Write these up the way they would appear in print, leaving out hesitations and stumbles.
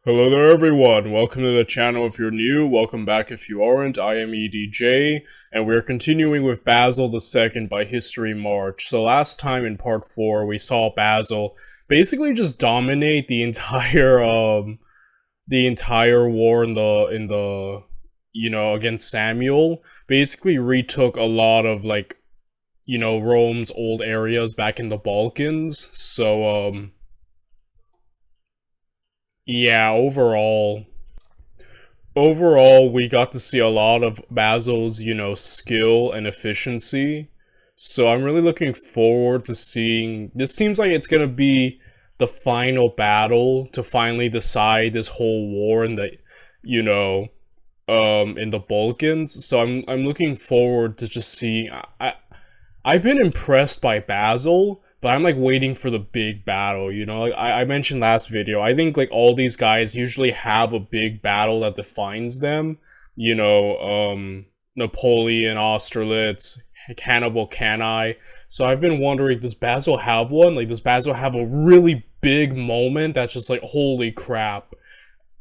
Hello there everyone, welcome to the channel if you're new, welcome back if you aren't. I am EDJ, and we're continuing with Basil II by HistoryMarche. So last time in part 4, we saw Basil basically just dominate the entire war in the against Samuel. Basically retook a lot of Rome's old areas back in the Balkans. So yeah, overall, we got to see a lot of Basil's, skill and efficiency. So I'm really looking forward to seeing. This seems like it's gonna be the final battle to finally decide this whole war in the, in the Balkans. So I'm looking forward to just seeing. I've been impressed by Basil. But I'm, waiting for the big battle, I mentioned last video, I think, all these guys usually have a big battle that defines them. Napoleon, Austerlitz, Hannibal Cannae. So I've been wondering, does Basil have one? Does Basil have a really big moment that's just holy crap,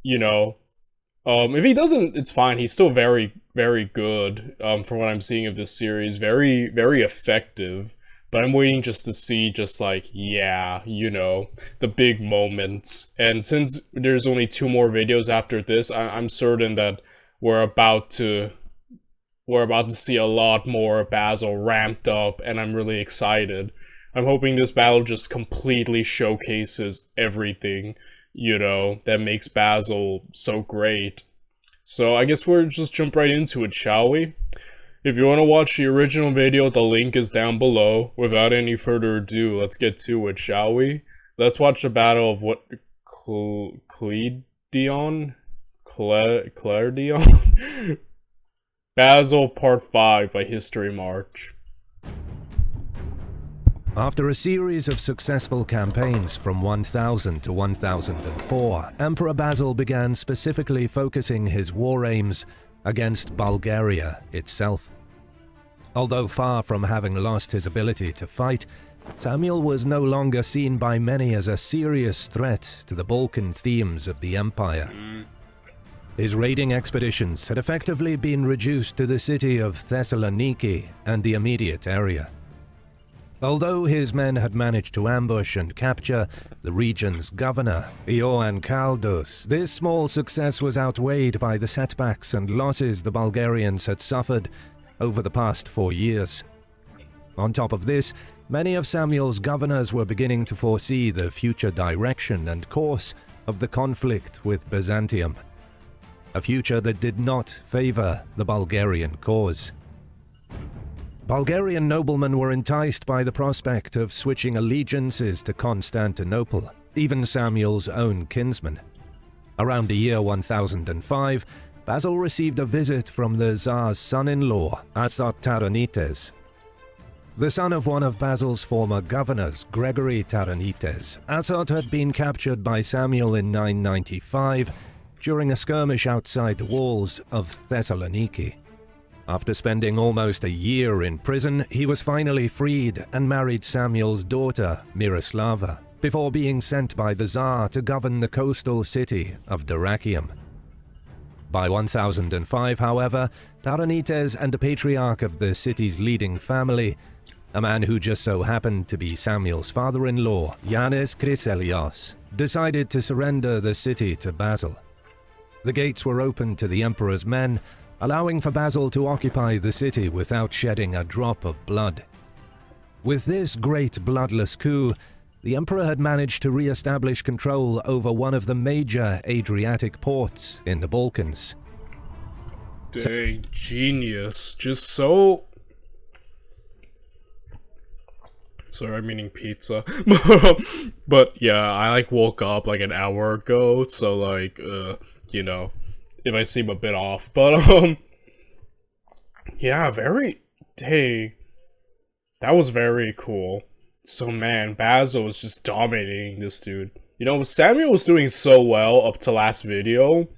If he doesn't, it's fine. He's still very, very good, from what I'm seeing of this series. Very, very effective. But I'm waiting just to see the big moments. And since there's only 2 more videos after this, I'm certain that we're about to see a lot more Basil ramped up, and I'm really excited. I'm hoping this battle just completely showcases everything, that makes Basil so great. So I guess we'll just jump right into it, shall we? If you want to watch the original video, the link is down below. Without any further ado, let's get to it, shall we? Let's watch the battle of Kleidion? Kleidion? Basil Part 5 by HistoryMarche. After a series of successful campaigns from 1000 to 1004, Emperor Basil began specifically focusing his war aims against Bulgaria itself. Although far from having lost his ability to fight, Samuel was no longer seen by many as a serious threat to the Balkan themes of the empire. His raiding expeditions had effectively been reduced to the city of Thessaloniki and the immediate area. Although his men had managed to ambush and capture the region's governor, Ioan Kaldus, this small success was outweighed by the setbacks and losses the Bulgarians had suffered over the past 4 years. On top of this, many of Samuel's governors were beginning to foresee the future direction and course of the conflict with Byzantium, a future that did not favor the Bulgarian cause. Bulgarian noblemen were enticed by the prospect of switching allegiances to Constantinople, even Samuel's own kinsman. Around the year 1005, Basil received a visit from the Tsar's son-in-law, Asot Taranites. The son of one of Basil's former governors, Gregory Taranites, Asot had been captured by Samuel in 995 during a skirmish outside the walls of Thessaloniki. After spending almost a year in prison, he was finally freed and married Samuel's daughter, Miroslava, before being sent by the Tsar to govern the coastal city of Dyrrhachium. By 1005, however, Taranites and the patriarch of the city's leading family, a man who just so happened to be Samuel's father-in-law, Yanis Chryselios, decided to surrender the city to Basil. The gates were opened to the emperor's men, allowing for Basil to occupy the city without shedding a drop of blood. With this great bloodless coup, the emperor had managed to re-establish control over one of the major Adriatic ports in the Balkans. Dang, genius. Just so... Sorry, I'm eating pizza. But yeah, I woke up an hour ago, so if I seem a bit off. But yeah, dang. That was very cool. So man, Basil was just dominating this dude. Samuel was doing so well up to last video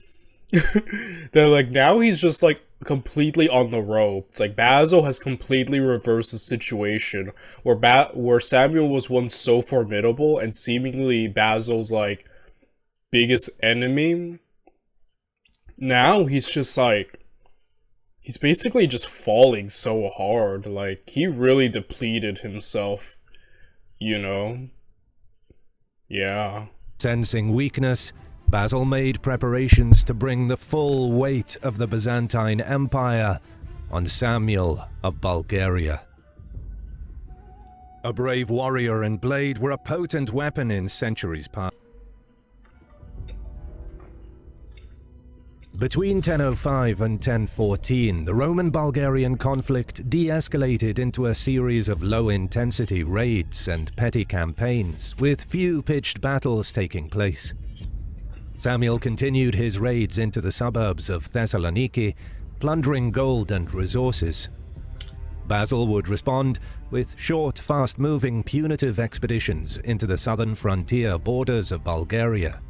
that now he's just completely on the ropes. Basil has completely reversed the situation where Samuel was once so formidable, and seemingly Basil's biggest enemy, now he's just like, he's basically just falling so hard. Like, he really depleted himself, you know? Yeah. Sensing weakness, Basil made preparations to bring the full weight of the Byzantine Empire on Samuel of Bulgaria. A brave warrior and blade were a potent weapon in centuries past. Between 1005 and 1014, the Roman-Bulgarian conflict de-escalated into a series of low-intensity raids and petty campaigns, with few pitched battles taking place. Samuel continued his raids into the suburbs of Thessaloniki, plundering gold and resources. Basil would respond with short, fast-moving, punitive expeditions into the southern frontier borders of Bulgaria.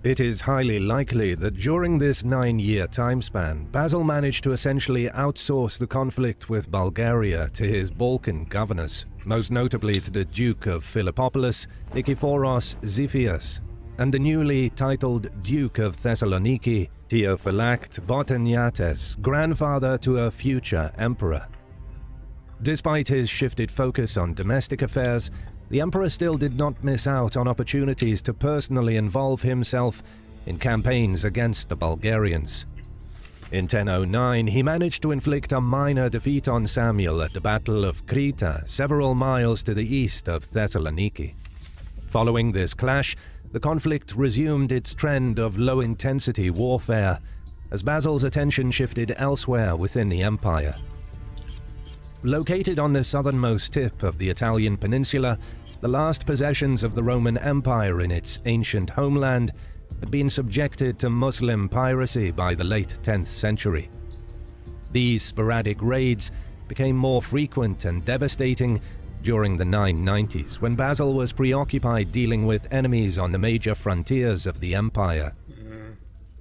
It is highly likely that during this 9-year time span, Basil managed to essentially outsource the conflict with Bulgaria to his Balkan governors, most notably to the Duke of Philippopolis, Nikephoros Xiphias, and the newly titled Duke of Thessaloniki, Theophylact Botaniates, grandfather to a future emperor. Despite his shifted focus on domestic affairs, the emperor still did not miss out on opportunities to personally involve himself in campaigns against the Bulgarians. In 1009, he managed to inflict a minor defeat on Samuel at the Battle of Krita, several miles to the east of Thessaloniki. Following this clash, the conflict resumed its trend of low-intensity warfare, as Basil's attention shifted elsewhere within the empire. Located on the southernmost tip of the Italian peninsula, the last possessions of the Roman Empire in its ancient homeland had been subjected to Muslim piracy by the late 10th century. These sporadic raids became more frequent and devastating during the 990s, when Basil was preoccupied dealing with enemies on the major frontiers of the empire.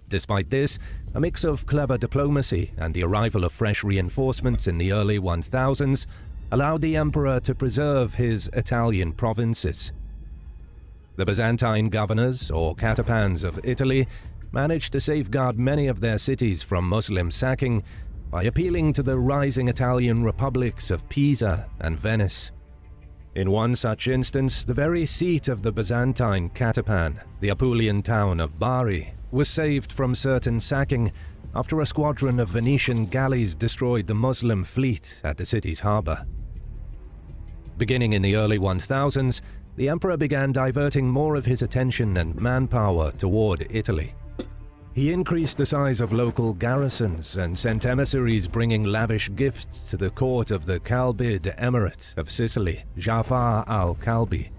Despite this, a mix of clever diplomacy and the arrival of fresh reinforcements in the early 1000s allowed the emperor to preserve his Italian provinces. The Byzantine governors, or catapans of Italy, managed to safeguard many of their cities from Muslim sacking by appealing to the rising Italian republics of Pisa and Venice. In one such instance, the very seat of the Byzantine catapan, the Apulian town of Bari, was saved from certain sacking after a squadron of Venetian galleys destroyed the Muslim fleet at the city's harbour. Beginning in the early 1000s, the emperor began diverting more of his attention and manpower toward Italy. He increased the size of local garrisons and sent emissaries bringing lavish gifts to the court of the Kalbid Emirate of Sicily, Jafar al-Kalbi.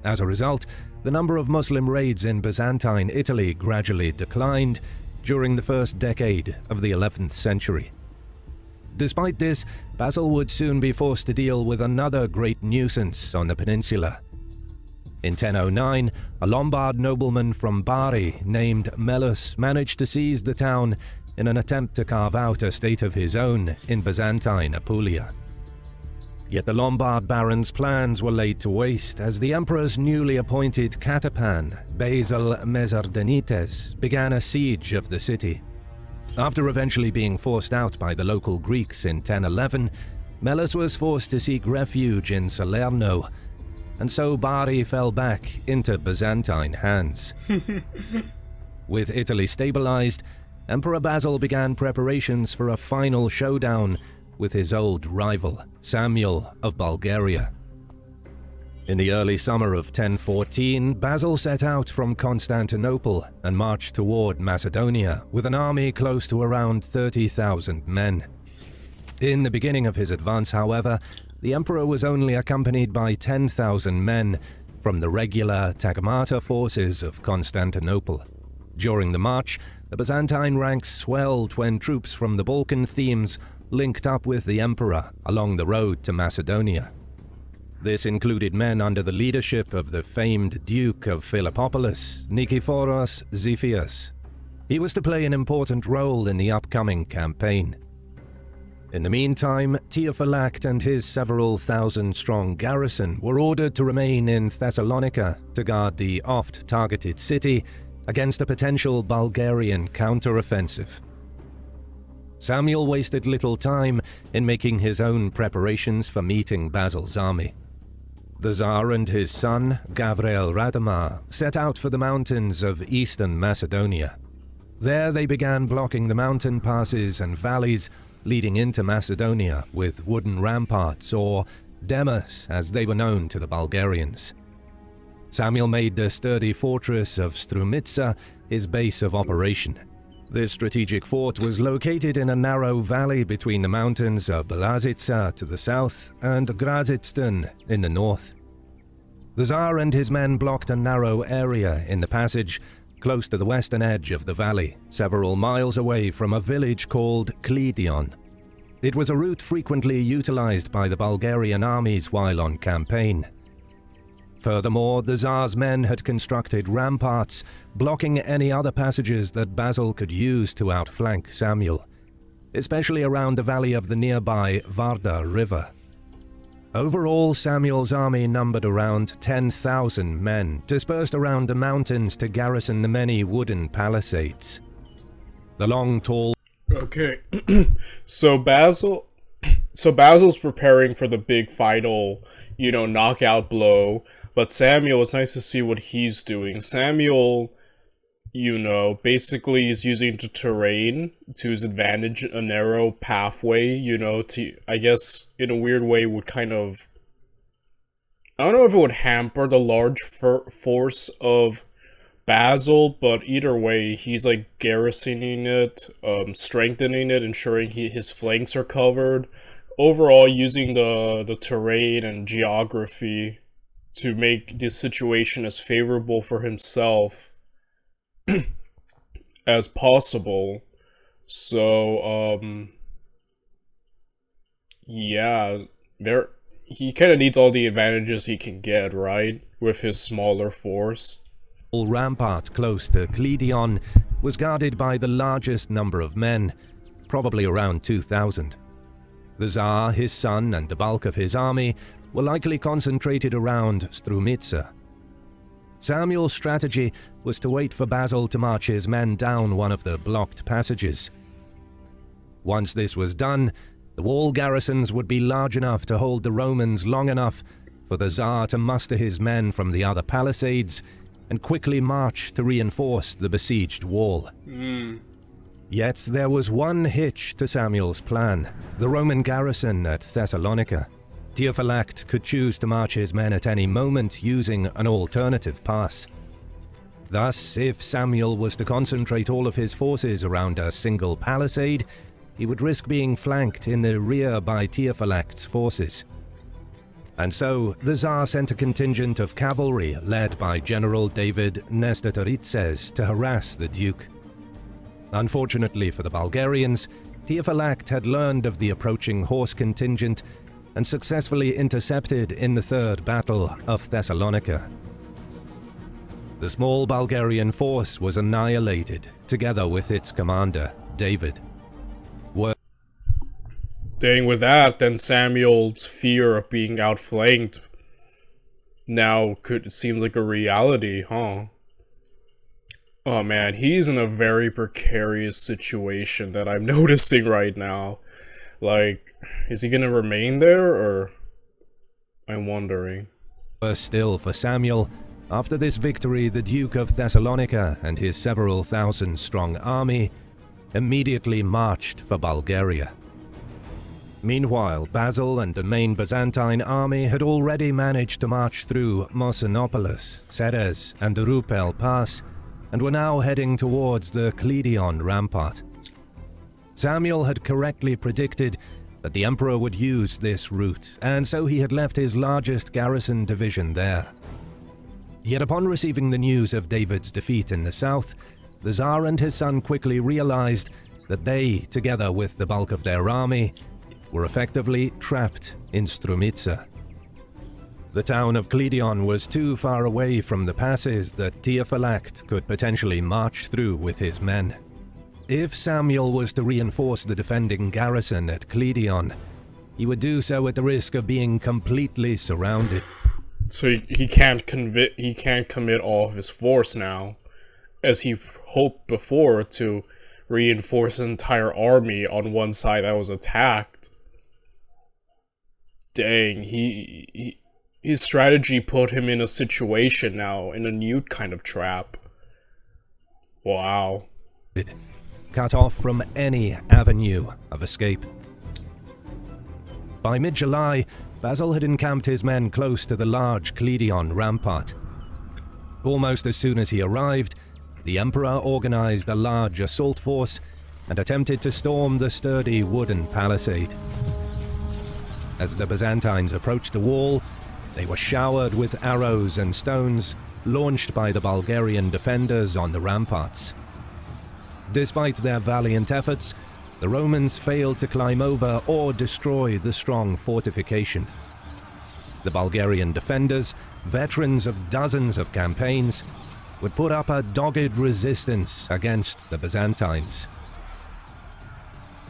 As a result, the number of Muslim raids in Byzantine Italy gradually declined during the first decade of the 11th century. Despite this, Basil would soon be forced to deal with another great nuisance on the peninsula. In 1009, a Lombard nobleman from Bari named Melus managed to seize the town in an attempt to carve out a state of his own in Byzantine Apulia. Yet the Lombard baron's plans were laid to waste as the emperor's newly appointed catapan, Basil Mesardenites, began a siege of the city. After eventually being forced out by the local Greeks in 1011, Melus was forced to seek refuge in Salerno, and so Bari fell back into Byzantine hands. With Italy stabilized, Emperor Basil began preparations for a final showdown with his old rival, Samuel of Bulgaria. In the early summer of 1014, Basil set out from Constantinople and marched toward Macedonia with an army close to around 30,000 men. In the beginning of his advance, however, the emperor was only accompanied by 10,000 men from the regular Tagmata forces of Constantinople. During the march, the Byzantine ranks swelled when troops from the Balkan themes linked up with the emperor along the road to Macedonia. This included men under the leadership of the famed Duke of Philippopolis, Nikephoros Xiphias. He was to play an important role in the upcoming campaign. In the meantime, Theophylact and his several thousand-strong garrison were ordered to remain in Thessalonica to guard the oft-targeted city against a potential Bulgarian counter-offensive. Samuel wasted little time in making his own preparations for meeting Basil's army. The Tsar and his son, Gavril Radomir, set out for the mountains of eastern Macedonia. There they began blocking the mountain passes and valleys leading into Macedonia with wooden ramparts, or demos as they were known to the Bulgarians. Samuel made the sturdy fortress of Strumitsa his base of operation. This strategic fort was located in a narrow valley between the mountains of Belazica to the south and Grazitstan in the north. The Tsar and his men blocked a narrow area in the passage close to the western edge of the valley, several miles away from a village called Kleidion. It was a route frequently utilized by the Bulgarian armies while on campaign. Furthermore, the Tsar's men had constructed ramparts, blocking any other passages that Basil could use to outflank Samuel, especially around the valley of the nearby Varda River. Overall, Samuel's army numbered around 10,000 men, dispersed around the mountains to garrison the many wooden palisades. The long, tall... Okay, so Basil's preparing for the big final, knockout blow, but Samuel, it's nice to see what he's doing. Samuel, basically is using the terrain to his advantage, a narrow pathway, to, I guess, in a weird way would kind of, I don't know if it would hamper the large force of Basil, but either way, he's like garrisoning it, strengthening it, ensuring his flanks are covered. Overall, using the terrain and geography to make this situation as favorable for himself as possible. So, yeah, he kind of needs all the advantages he can get, right? With his smaller force. The rampart close to Kleidion was guarded by the largest number of men, probably around 2,000. The Tsar, his son, and the bulk of his army were likely concentrated around Strumitsa. Samuel's strategy was to wait for Basil to march his men down one of the blocked passages. Once this was done, the wall garrisons would be large enough to hold the Romans long enough for the Tsar to muster his men from the other palisades and quickly march to reinforce the besieged wall. Yet there was one hitch to Samuel's plan: the Roman garrison at Thessalonica. Theophylact could choose to march his men at any moment using an alternative pass. Thus, if Samuel was to concentrate all of his forces around a single palisade, he would risk being flanked in the rear by Theophylact's forces. And so, the Tsar sent a contingent of cavalry led by General David Nestatoritses to harass the Duke. Unfortunately for the Bulgarians, Theophylact had learned of the approaching horse contingent and successfully intercepted in the Third Battle of Thessalonica. The small Bulgarian force was annihilated, together with its commander, David. Dang, with that, then Samuel's fear of being outflanked now seems like a reality, huh? Oh man, he's in a very precarious situation that I'm noticing right now. Like, is he gonna remain there, or... I'm wondering. Worse still for Samuel, after this victory, the Duke of Thessalonica and his several thousand-strong army immediately marched for Bulgaria. Meanwhile, Basil and the main Byzantine army had already managed to march through Mosinopolis, Ceres, and the Rupel Pass, and were now heading towards the Kleidion rampart. Samuel had correctly predicted that the emperor would use this route, and so he had left his largest garrison division there. Yet upon receiving the news of David's defeat in the south, the Tsar and his son quickly realized that they, together with the bulk of their army, were effectively trapped in Strumitsa. The town of Kleidion was too far away from the passes that Theophylact could potentially march through with his men. If Samuel was to reinforce the defending garrison at Kleidion, he would do so at the risk of being completely surrounded. So he can't commit all of his force now, as he hoped before, to reinforce an entire army on one side that was attacked. Dang, his strategy put him in a situation now, in a new kind of trap. Wow. Cut off from any avenue of escape. By mid-July, Basil had encamped his men close to the large Kleidion rampart. Almost as soon as he arrived, the Emperor organized a large assault force and attempted to storm the sturdy wooden palisade. As the Byzantines approached the wall, they were showered with arrows and stones launched by the Bulgarian defenders on the ramparts. Despite their valiant efforts, the Romans failed to climb over or destroy the strong fortification. The Bulgarian defenders, veterans of dozens of campaigns, would put up a dogged resistance against the Byzantines.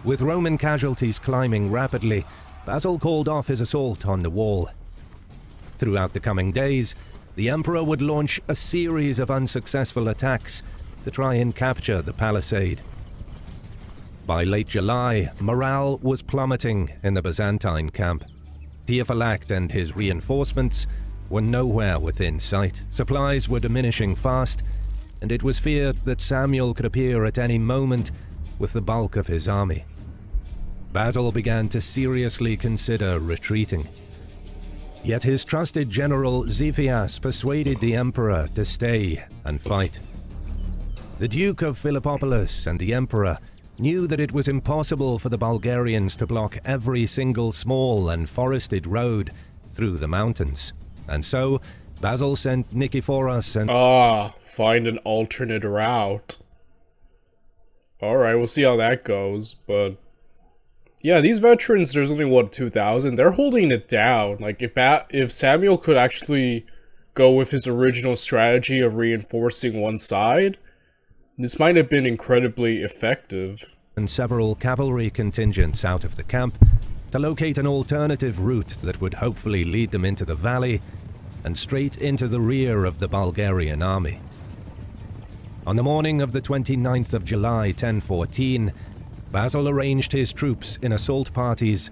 With Roman casualties climbing rapidly, Basil called off his assault on the wall. Throughout the coming days, the Emperor would launch a series of unsuccessful attacks to try and capture the palisade. By late July, morale was plummeting in the Byzantine camp. Theophylact and his reinforcements were nowhere within sight. Supplies were diminishing fast, and it was feared that Samuel could appear at any moment with the bulk of his army. Basil began to seriously consider retreating. Yet his trusted general Xiphias persuaded the emperor to stay and fight. The Duke of Philippopolis and the emperor knew that it was impossible for the Bulgarians to block every single small and forested road through the mountains, and so Basil sent Nikephoros and find an alternate route. Alright, we'll see how that goes, but yeah, these veterans, there's only, what, 2,000? They're holding it down. Like, if Samuel could actually go with his original strategy of reinforcing one side, this might have been incredibly effective. And several cavalry contingents out of the camp to locate an alternative route that would hopefully lead them into the valley and straight into the rear of the Bulgarian army. On the morning of the 29th of July, 1014, Basil arranged his troops in assault parties,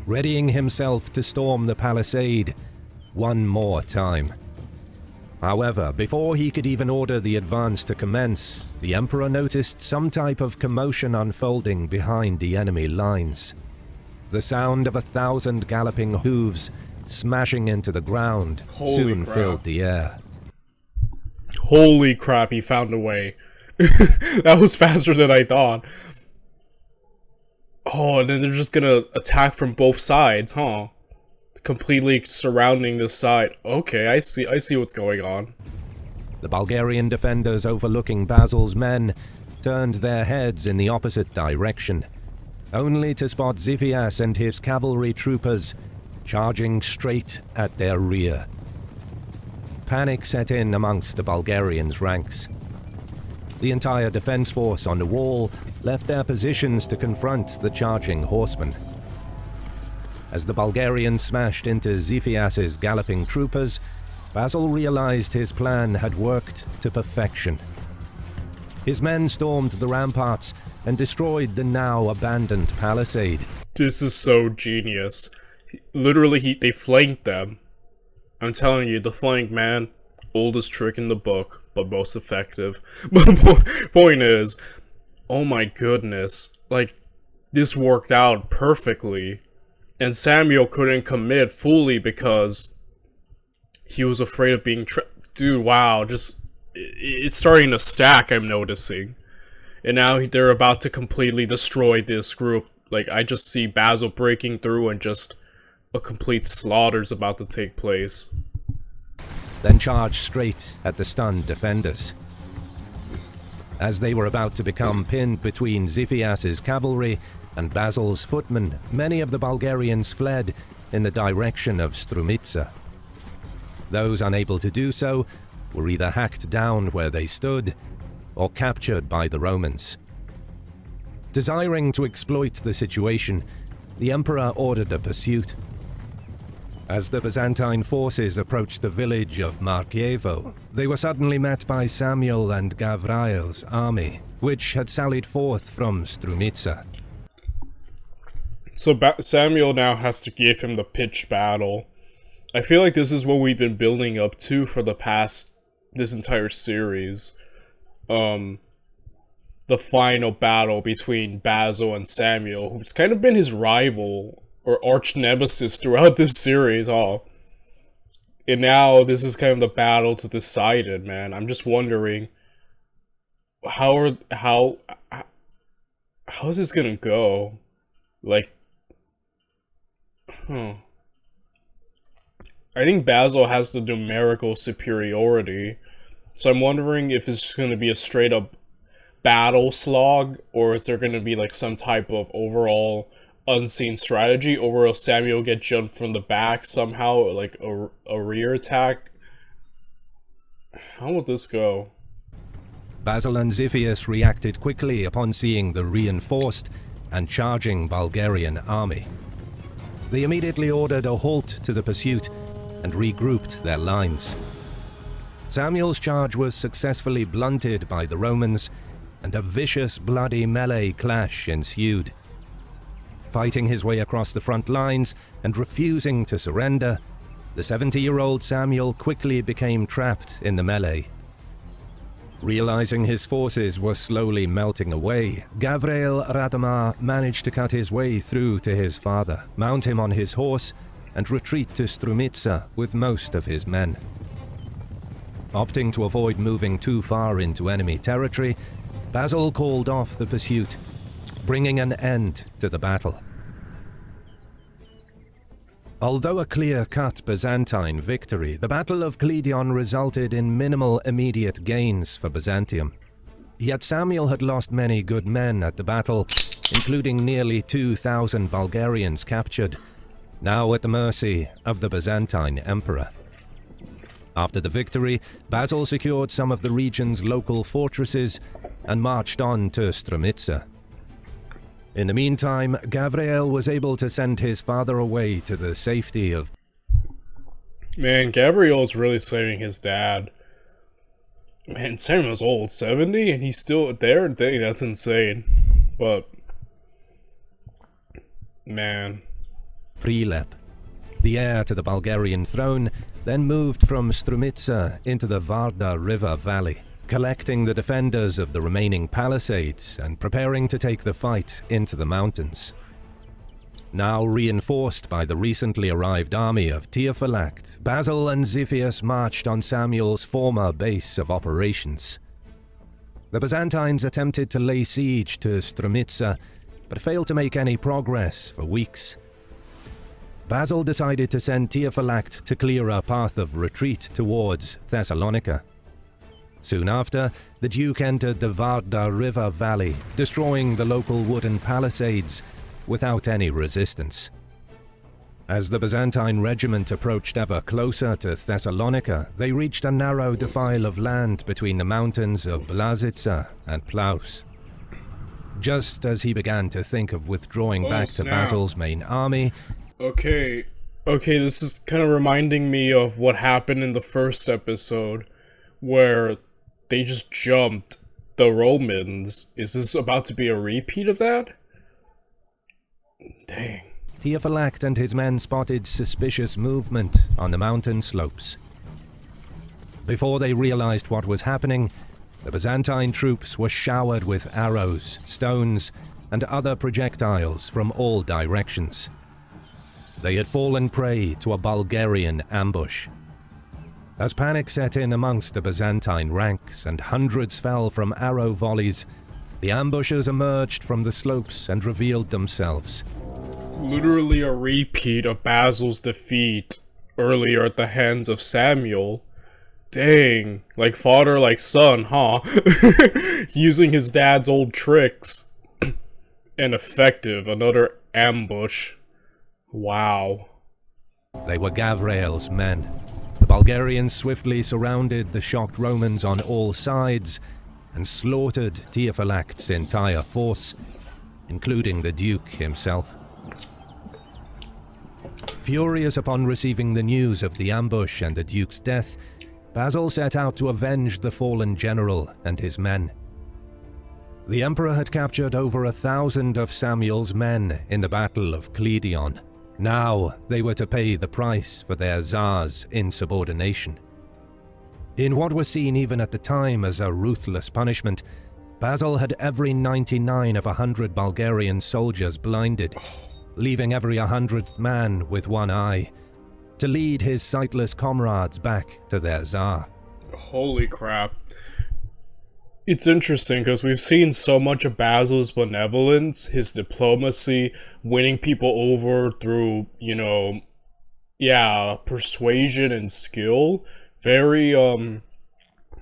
readying himself to storm the palisade one more time. However, before he could even order the advance to commence, the Emperor noticed some type of commotion unfolding behind the enemy lines. The sound of 1,000 galloping hooves smashing into the ground soon filled the air. Holy crap, he found a way. That was faster than I thought. Oh, and then they're just gonna attack from both sides, huh? Completely surrounding this side. Okay, I see what's going on. The Bulgarian defenders overlooking Basil's men turned their heads in the opposite direction, only to spot Xiphias and his cavalry troopers charging straight at their rear. Panic set in amongst the Bulgarians' ranks. The entire defense force on the wall left their positions to confront the charging horsemen. As the Bulgarians smashed into Xiphias's galloping troopers, Basil realized his plan had worked to perfection. His men stormed the ramparts and destroyed the now abandoned palisade. This is so genius. Literally, they flanked them. I'm telling you, the flank, man, oldest trick in the book, but most effective. But the point is, oh my goodness, like, this worked out perfectly. And Samuel couldn't commit fully because he was afraid of being dude, wow, it's starting to stack, I'm noticing. And now they're about to completely destroy this group. Like, I just see Basil breaking through and just a complete slaughter's about to take place. Then charged straight at the stunned defenders. As they were about to become pinned between Xiphias's cavalry and Basil's footmen, many of the Bulgarians fled in the direction of Strumitsa. Those unable to do so were either hacked down where they stood or captured by the Romans. Desiring to exploit the situation, the emperor ordered a pursuit. As the Byzantine forces approached the village of Markievo, they were suddenly met by Samuel and Gavriel's army, which had sallied forth from Strumitsa. So Samuel now has to give him the pitched battle. I feel like this is what we've been building up to for this entire series. The final battle between Basil and Samuel, who's kind of been his rival or arch nemesis throughout this series, and now this is kind of the battle to decide it, man. I'm just wondering how is this gonna go? Like, I think Basil has the numerical superiority, so I'm wondering if it's just gonna be a straight up battle slog, or is there gonna be like some type of overall unseen strategy, or will Samuel get jumped from the back somehow, like a rear attack? How will this go? Basil and Xiphias reacted quickly upon seeing the reinforced and charging Bulgarian army. They immediately ordered a halt to the pursuit and regrouped their lines. Samuel's charge was successfully blunted by the Romans, and a vicious, bloody melee clash ensued. Fighting his way across the front lines and refusing to surrender, the 70-year-old Samuel quickly became trapped in the melee. Realizing his forces were slowly melting away, Gavriel Radomar managed to cut his way through to his father, mount him on his horse, and retreat to Strumitsa with most of his men. Opting to avoid moving too far into enemy territory, Basil called off the pursuit, bringing an end to the battle. Although a clear-cut Byzantine victory, the Battle of Kleidion resulted in minimal immediate gains for Byzantium. Yet Samuel had lost many good men at the battle, including nearly 2,000 Bulgarians captured, now at the mercy of the Byzantine emperor. After the victory, Basil secured some of the region's local fortresses and marched on to Strumitsa. In the meantime, Gavriel was able to send his father away to the safety of... Man, Gavriel's really saving his dad. Man, Samuel's old, 70, and he's still there? Dang, that's insane. But... man. Prilep, the heir to the Bulgarian throne, then moved from Strumitsa into the Varda River Valley, collecting the defenders of the remaining palisades and preparing to take the fight into the mountains. Now reinforced by the recently arrived army of Theophylact, Basil and Xiphias marched on Samuel's former base of operations. The Byzantines attempted to lay siege to Strumitsa, but failed to make any progress for weeks. Basil decided to send Theophylact to clear a path of retreat towards Thessalonica. Soon after, the Duke entered the Varda River Valley, destroying the local wooden palisades without any resistance. As the Byzantine regiment approached ever closer to Thessalonica, they reached a narrow defile of land between the mountains of Blazitsa and Plaus. Just as he began to think of withdrawing back to Basil's main army... Okay, this is kind of reminding me of what happened in the first episode, where they just jumped the Romans. Is this about to be a repeat of that? Dang. Theophylact and his men spotted suspicious movement on the mountain slopes. Before they realized what was happening, the Byzantine troops were showered with arrows, stones, and other projectiles from all directions. They had fallen prey to a Bulgarian ambush. As panic set in amongst the Byzantine ranks and hundreds fell from arrow volleys, the ambushers emerged from the slopes and revealed themselves. Literally a repeat of Basil's defeat earlier at the hands of Samuel. Dang, like father like son, huh? Using his dad's old tricks. And effective, another ambush. Wow. They were Gavriel's men. The Bulgarians swiftly surrounded the shocked Romans on all sides and slaughtered Theophylact's entire force, including the Duke himself. Furious upon receiving the news of the ambush and the Duke's death, Basil set out to avenge the fallen general and his men. The Emperor had captured over 1,000 of Samuel's men in the Battle of Kleidion. Now they were to pay the price for their Tsar's insubordination. In what was seen even at the time as a ruthless punishment, Basil had every 99 of 100 Bulgarian soldiers blinded, leaving every 100th man with one eye, to lead his sightless comrades back to their Tsar. Holy crap. It's interesting because we've seen so much of Basil's benevolence, his diplomacy, winning people over through, persuasion and skill. Very,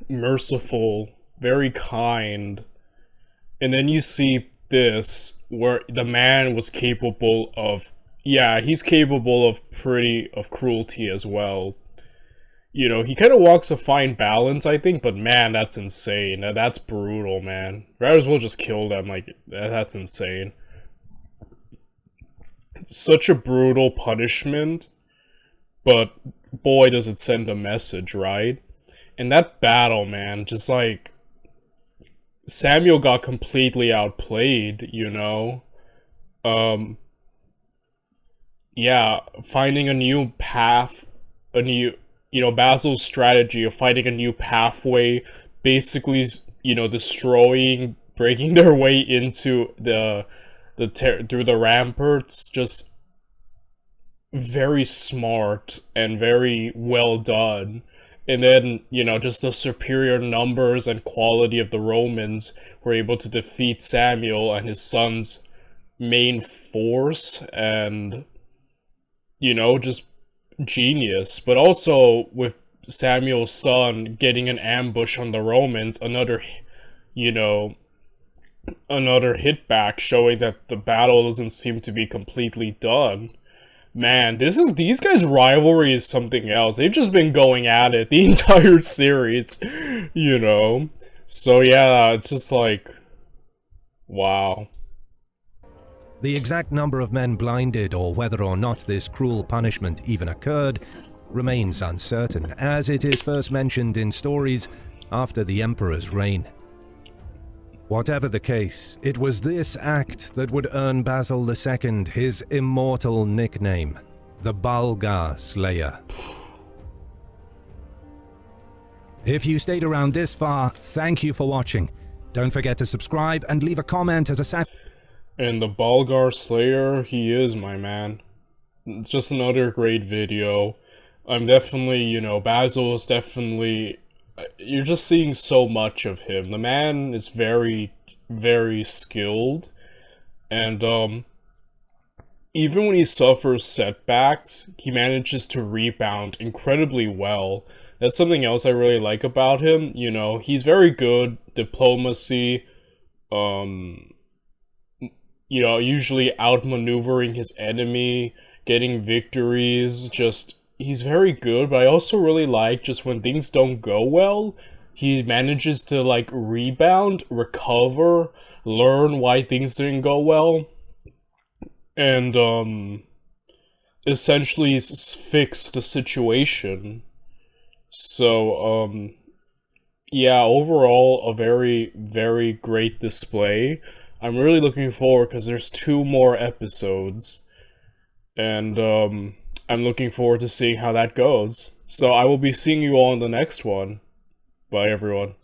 merciful, very kind. And then you see this, where the man was capable of, he's capable of cruelty as well. He kind of walks a fine balance, I think, but man, that's insane. That's brutal, man. Might as well just kill them, that's insane. Such a brutal punishment, but boy, does it send a message, right? And that battle, man, just Samuel got completely outplayed, finding a new path, Basil's strategy of finding a new pathway, basically, destroying, breaking their way into through the ramparts, just very smart and very well done. And then, just the superior numbers and quality of the Romans were able to defeat Samuel and his son's main force, and, just genius. But also, with Samuel's son getting an ambush on the Romans, another hit back, showing that the battle doesn't seem to be completely done. Man, these guys' rivalry is something else. They've just been going at it the entire series, So yeah, it's just wow. The exact number of men blinded, or whether or not this cruel punishment even occurred, remains uncertain, as it is first mentioned in stories after the Emperor's reign. Whatever the case, it was this act that would earn Basil II his immortal nickname, the Bulgar Slayer. If you stayed around this far, thank you for watching. Don't forget to subscribe and leave a comment as a And the Bulgar Slayer, he is my man. It's just another great video. I'm definitely, Basil is definitely... You're just seeing so much of him. The man is very, very skilled. And, even when he suffers setbacks, he manages to rebound incredibly well. That's something else I really like about him. He's very good. Diplomacy, usually outmaneuvering his enemy, getting victories, he's very good, but I also really like just when things don't go well, he manages to, rebound, recover, learn why things didn't go well, and, essentially fix the situation. So, overall, a very, very great display. I'm really looking forward, because there's 2 more episodes, and, I'm looking forward to seeing how that goes. So I will be seeing you all in the next one. Bye, everyone.